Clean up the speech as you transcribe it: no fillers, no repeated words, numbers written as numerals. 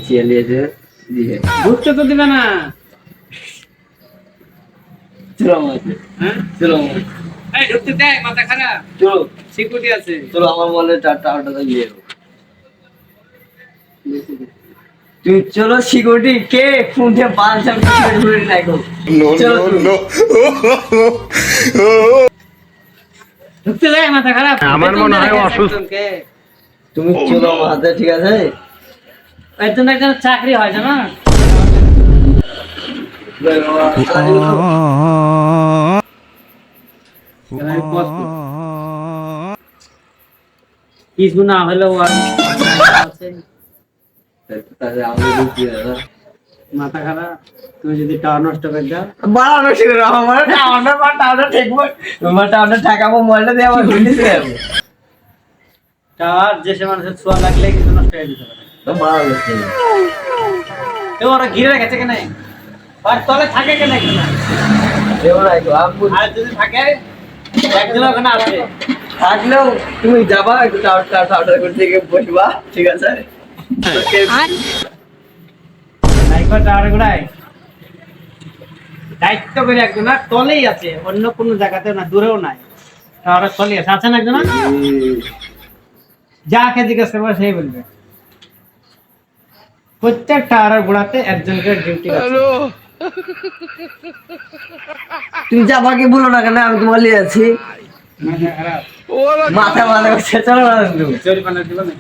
চিয়ালিয়েছে দিয়ে ঢুকতে তো দিবে না। চলো আমাদের হ্যাঁ চলো আমাদের এই ঢুকতে দেয়, মাথা খারাপ, চলো সিকিউরিটি আছে। চলো আমার মনে চারটা আটটা দিয়ে তুমি চলো সিকিউরিটি কে ফোন দিয়ে বালছাম সিকিউরিটি নাই গো No, চলো no, তুমি। no. ঢুকতে দেয়, মাথা খারাপ। আমার মনে হয় অসুস্থ। একজনকে। তুমি চলো আমার হাতে ঠিক আছে একজন একজন চাকরি হয় জানো। কিছু না হলেও আছে। তাহলে আমাদের কি হবে মাথা খারাপ, তুমি যদি টাওয়ার নষ্ট করে দাও। বাড়ানো ছিল আমার টাউনটা ঠেকবো তোমার টাউনটা ঠেকাবো মোবাইলটা দিয়ে আমার ঘুরতে যাবো টাওয়ার যে সে মানুষের ছোঁয়া লাগলে কিছু নষ্ট হয়ে যেতে পারে। তো বাড়ানো ছিল তো ওরা ঘিরে রেখেছে কেন? আর তলে থাকে কেন? এবার আইতো আব্বু আর যদি থাকে একজন ওখানে আছে। থাকলেও তুমি যাবা একটু টাউনটা করতে গিয়ে বসবা ঠিক আছে নাইকো টাওয়ার গুড়ায় দায়িত্ব করে একজন না তলেই আছে, অন্য কোনো জায়গাতেও না, দূরেও নাই, টাওয়ারের তলেই আছে। আছেন একজন না? যাকে জিজ্ঞেস করবো সেই বলবে। প্রত্যেক টাওয়ারের গোড়াতে একজনকে ডিউটি আছে। তুমি যাবা কি বলো না কেন আমি তোমার লিয়ে আছি মাথা খারাপ, মাথা মাথা করছে চলো না জরিমানা দিল না।